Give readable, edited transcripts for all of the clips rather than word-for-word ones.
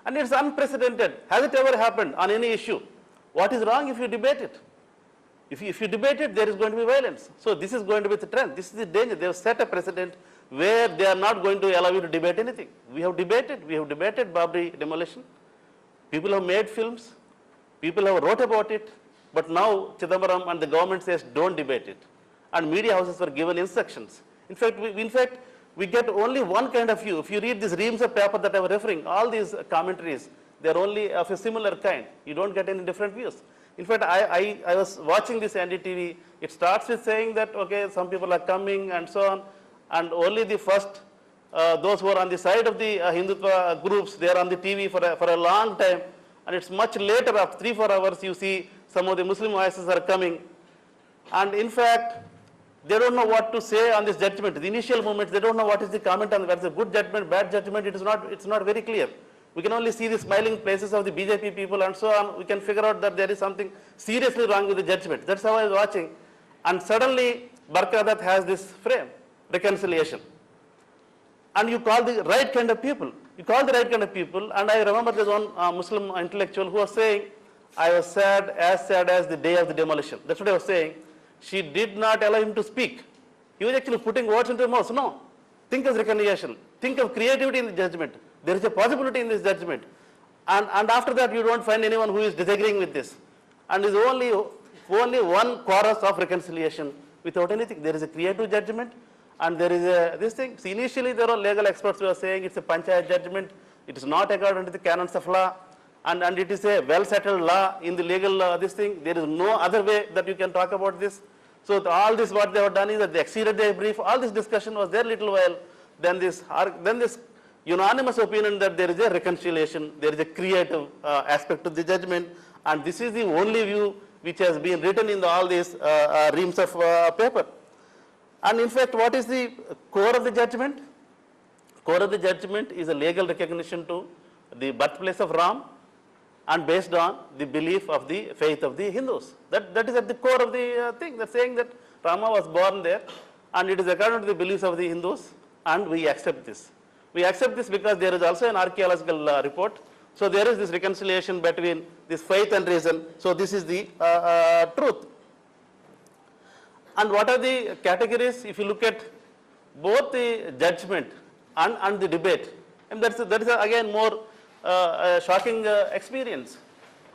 And it's unprecedented. Has it ever happened on any issue? What is wrong if you debate it? If you debate it, there is going to be violence. So this is going to be the trend. This is the danger. They have set a precedent where they are not going to allow you to debate anything. We have debated Babri demolition. People have made films. People have wrote about it. But now Chidambaram and the government says don't debate it. And media houses were given instructions. In fact, we get only one kind of view. If you read these reams of paper that I was referring, all these commentaries, they are only of a similar kind. You don't get any different views. In fact, I was watching this NDTV. It starts with saying that, okay, some people are coming and so on. And only the first, those who are on the side of the Hindutva groups, they are on the TV for a long time. And it's much later, after 3-4 hours, you see some of the Muslim voices are coming. And in fact, they don't know what to say on this judgment. The initial moments, they don't know what is the comment on whether it's a good judgment, bad judgment. It's not very clear. We can only see the smiling faces of the BJP people and so on. We can figure out that there is something seriously wrong with the judgment. That's how I was watching. And suddenly, Barkadat has this frame, reconciliation. And you call the right kind of people. You call the right kind of people. And I remember there's one Muslim intellectual who was saying, I was sad as the day of the demolition. That's what I was saying. She did not allow him to speak. He was actually putting words into his mouth. No. Think of reconciliation. Think of creativity in the judgment. There is a possibility in this judgment. And after that, you don't find anyone who is disagreeing with this. And there's only one chorus of reconciliation without anything. There is a creative judgment and there is this thing. See, initially, there are legal experts who are saying it's a panchayat judgment. It is not according to the canons of law. And it is a well-settled law in the legal this thing. There is no other way that you can talk about this. So all this, what they have done is that they exceeded their brief. All this discussion was there little while. Then this unanimous opinion that there is a reconciliation, there is a creative aspect to the judgment. And this is the only view which has been written in all these reams of paper. And in fact, what is the core of the judgment? Core of the judgment is a legal recognition to the birthplace of Ram, and based on the belief of the faith of the Hindus. That is at the core of the thing. They're saying that Rama was born there, and it is according to the beliefs of the Hindus, and we accept this. We accept this because there is also an archaeological report. So there is this reconciliation between this faith and reason. So this is the truth. And what are the categories? If you look at both the judgment and the debate, and that is again more a shocking experience.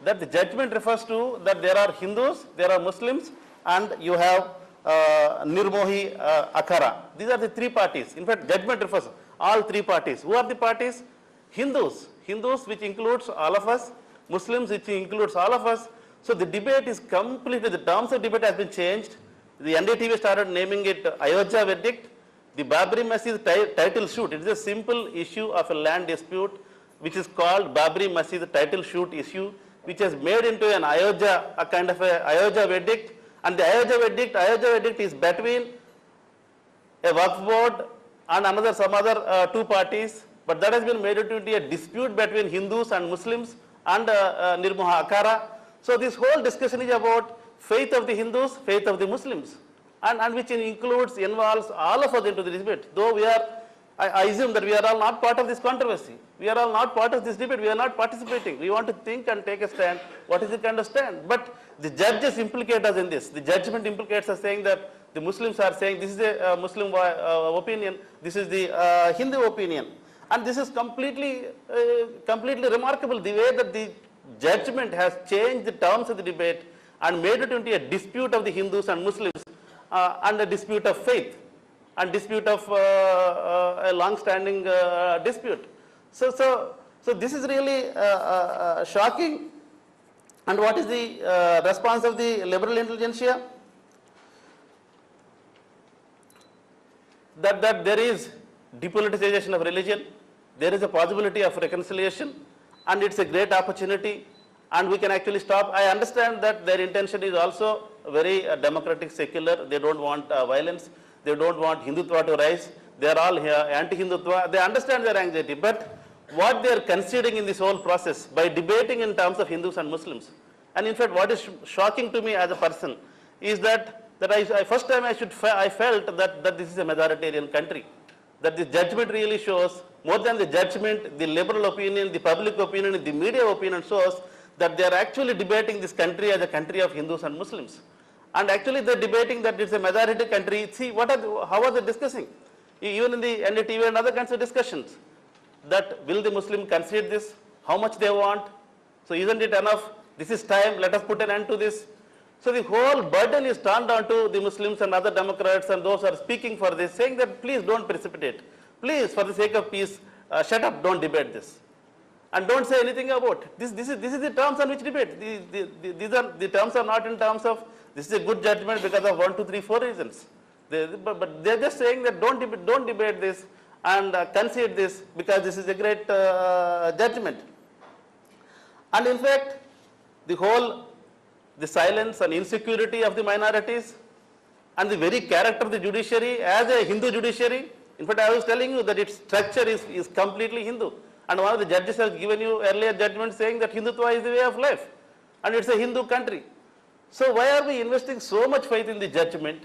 That the judgment refers to that there are Hindus, there are Muslims, and you have Nirmohi Akhara. These are the three parties. In fact, judgment refers to all three parties. Who are the parties? Hindus. Hindus, which includes all of us. Muslims, which includes all of us. So the debate is completely, the terms of debate has been changed. The NDTV started naming it Ayodhya verdict. The Babri Masjid title shoot. It is a simple issue of a land dispute, which is called Babri Masjid title shoot issue, which has made into an Ayodhya, a kind of a Ayodhya verdict. And the Ayodhya verdict is between a Waqf board and some other two parties, but that has been made into a dispute between Hindus and Muslims and Nirmoha Akhara. So this whole discussion is about faith of the Hindus, faith of the Muslims, and which involves all of us into the debate. Though we are, I assume that we are all not part of this controversy. We are all not part of this debate. We are not participating. We want to think and take a stand. What is the kind of stand? But the judges implicate us in this. The judgment implicates us, saying that the Muslims are saying this is a Muslim opinion, this is the Hindu opinion. And this is completely remarkable, the way that the judgment has changed the terms of the debate and made it into a dispute of the Hindus and Muslims and a dispute of faith and dispute of a long-standing dispute. So this is really shocking. And what is the response of the liberal intelligentsia? That there is depoliticization of religion, there is a possibility of reconciliation, and it's a great opportunity, and we can actually stop. I understand that their intention is also very democratic, secular. They don't want violence. They don't want Hindutva to rise. They are all here anti-Hindutva. They understand their anxiety, but what they are conceding in this whole process by debating in terms of Hindus and Muslims, and in fact what is shocking to me as a person is that first time I felt that this is a majoritarian country, that the judgment really shows, more than the judgment, the liberal opinion, the public opinion, the media opinion shows that they are actually debating this country as a country of Hindus and Muslims. And actually they're debating that it's a majority country. See, how are they discussing? Even in the NDTV and other kinds of discussions, that will the Muslim concede this? How much they want? So isn't it enough? This is time, let us put an end to this. So the whole burden is turned on to the Muslims and other Democrats and those who are speaking for this, saying that please don't precipitate. Please, for the sake of peace, shut up, don't debate this. And don't say anything about it. This is the terms on which debate. The terms are not in terms of this is a good judgment because of 1, 2, 3, 4 reasons. But they're just saying that don't debate this and concede this because this is a great judgment. And in fact, the silence and insecurity of the minorities and the very character of the judiciary as a Hindu judiciary. In fact, I was telling you that its structure is completely Hindu. And one of the judges has given you earlier judgment saying that Hindutva is the way of life. And it's a Hindu country. So why are we investing so much faith in the judgment?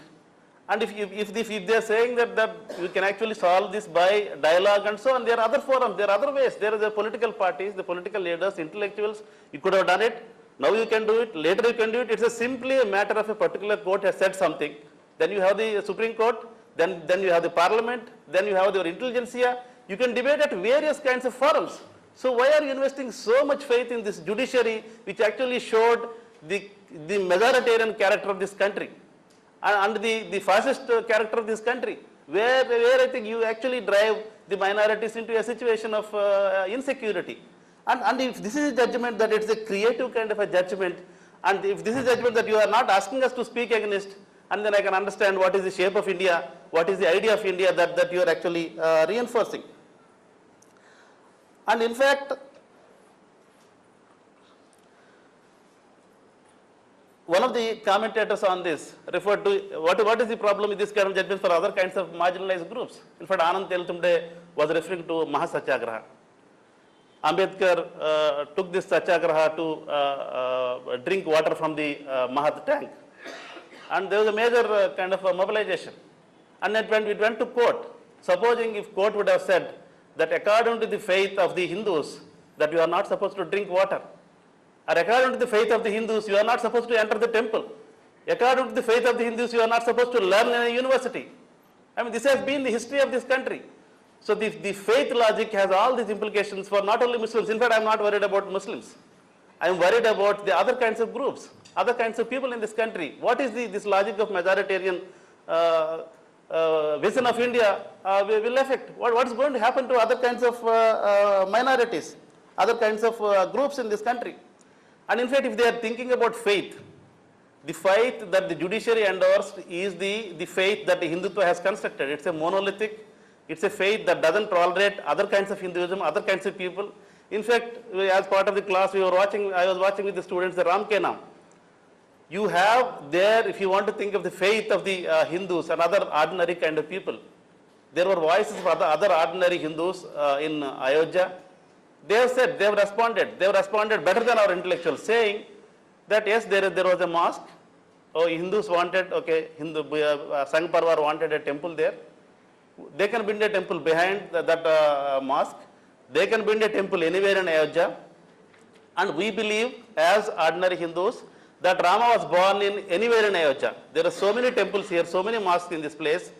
And if they are saying that we can actually solve this by dialogue and so on, there are other forums, there are other ways. There are the political parties, the political leaders, intellectuals. You could have done it. Now you can do it. Later you can do it. It's simply a matter of a particular court has said something. Then you have the Supreme Court. Then you have the Parliament. Then you have your intelligentsia. You can debate at various kinds of forums. So why are you investing so much faith in this judiciary, which actually showed the majoritarian character of this country and the fascist character of this country, where I think you actually drive the minorities into a situation of insecurity. And if this is a judgment that it's a creative kind of a judgment, and if this is a judgment that you are not asking us to speak against, and then I can understand what is the shape of India, what is the idea of India that you are actually reinforcing. And in fact, one of the commentators on this referred to what is the problem with this kind of judgment for other kinds of marginalized groups. In fact, Anand Teltumde was referring to Mahasatyagraha. Ambedkar took this satyagraha to drink water from the Mahat tank. And there was a major kind of a mobilization. And then when it went to court, supposing if court would have said that according to the faith of the Hindus, that you are not supposed to drink water, or according to the faith of the Hindus, you are not supposed to enter the temple, according to the faith of the Hindus, you are not supposed to learn in a university. I mean, this has been the history of this country. So the faith logic has all these implications for not only Muslims. In fact, I am not worried about Muslims. I am worried about the other kinds of groups, other kinds of people in this country. What is this logic of majoritarian vision of India will affect? What is going to happen to other kinds of minorities, other kinds of groups in this country? And in fact, if they are thinking about faith, the faith that the judiciary endorsed is the faith that the Hindutva has constructed. It's a monolithic. It's a faith that doesn't tolerate other kinds of Hinduism, other kinds of people. In fact, as part of the class, I was watching with the students the Ram Ke Naam. You have there, if you want to think of the faith of the Hindus and other ordinary kind of people, there were voices of other ordinary Hindus in Ayodhya. They have said, they have responded better than our intellectuals, saying that yes, there was a mosque. Oh, Hindus wanted, okay, Sangh Parvar wanted a temple there. They can build a temple behind that mosque. They can build a temple anywhere in Ayodhya. And we believe, as ordinary Hindus, that Rama was born in anywhere in Ayodhya. There are so many temples here, so many mosques in this place.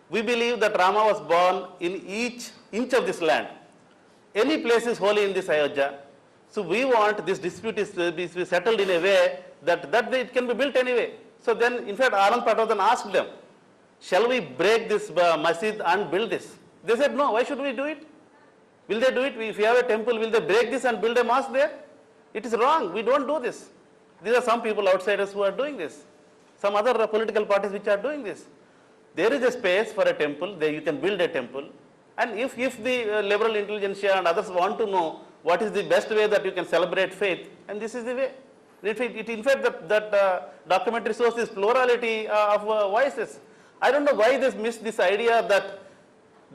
We believe that Rama was born in each inch of this land. Any place is holy in this Ayodhya. So we want this dispute is to be settled in a way that it can be built anyway. So then, in fact, Anand Patwardhan asked them, shall we break this masjid and build this? They said, no, why should we do it? Will they do it? If we have a temple, will they break this and build a mosque there? It is wrong. We don't do this. These are some people outsiders who are doing this. Some other political parties which are doing this. There is a space for a temple. There you can build a temple. And if the liberal intelligentsia and others want to know what is the best way that you can celebrate faith, and this is the way. In fact, that documentary shows this plurality of voices. I don't know why they miss this idea that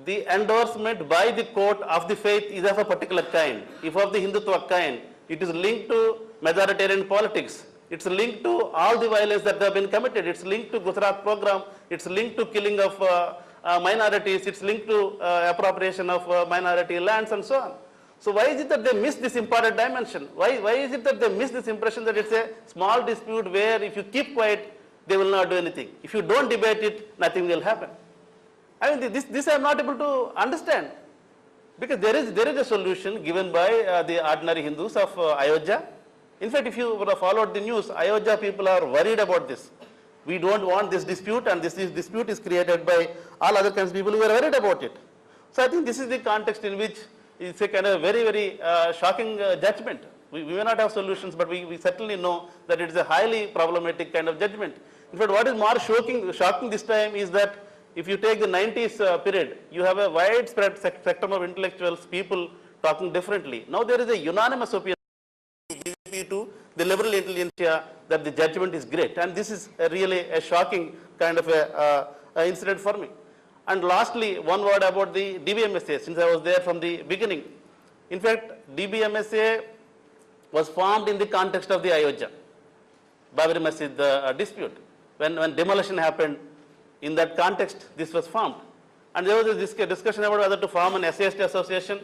the endorsement by the court of the faith is of a particular kind. If of the Hindutva kind, it is linked to majoritarian politics. It's linked to all the violence that have been committed. It's linked to Gujarat program. It's linked to killing of minorities, it's linked to appropriation of minority lands and so on. So why is it that they miss this important dimension? Why is it that they miss this impression that it's a small dispute where if you keep quiet, they will not do anything. If you don't debate it, nothing will happen. I mean, this I am not able to understand. Because there is a solution given by the ordinary Hindus of Ayodhya. In fact, if you would have followed the news, Ayodhya people are worried about this. We don't want this dispute, and this dispute is created by all other kinds of people who are worried about it. So I think this is the context in which it's a kind of very, very shocking judgment. We may not have solutions, but we certainly know that it is a highly problematic kind of judgment. In fact, what is more shocking this time is that if you take the 90s period, you have a widespread spectrum of intellectuals, people talking differently. Now there is a unanimous opinion to the liberal intelligentsia that the judgment is great, and this is really a shocking kind of a incident for me. And lastly, one word about the DBMSA, since I was there from the beginning. In fact, DBMSA was formed in the context of the Ayodhya Babri Masjid dispute. When demolition happened, in that context, this was formed. And there was a discussion about whether to form an SAST association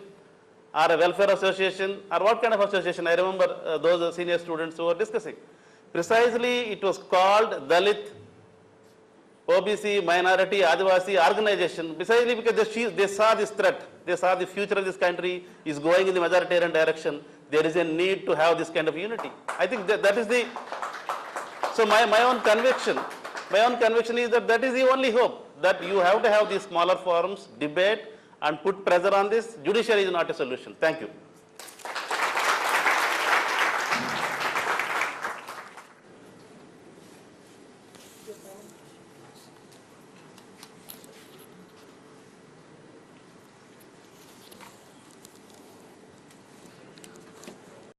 or a welfare association or what kind of association. I remember those senior students who were discussing. Precisely, it was called Dalit, OBC, Minority, Adivasi Organization, precisely because they saw this threat. They saw the future of this country is going in the majoritarian direction. There is a need to have this kind of unity. I think that is the, so my own conviction is that is the only hope, that you have to have these smaller forums, debate, and put pressure on this. Judiciary is not a solution. Thank you.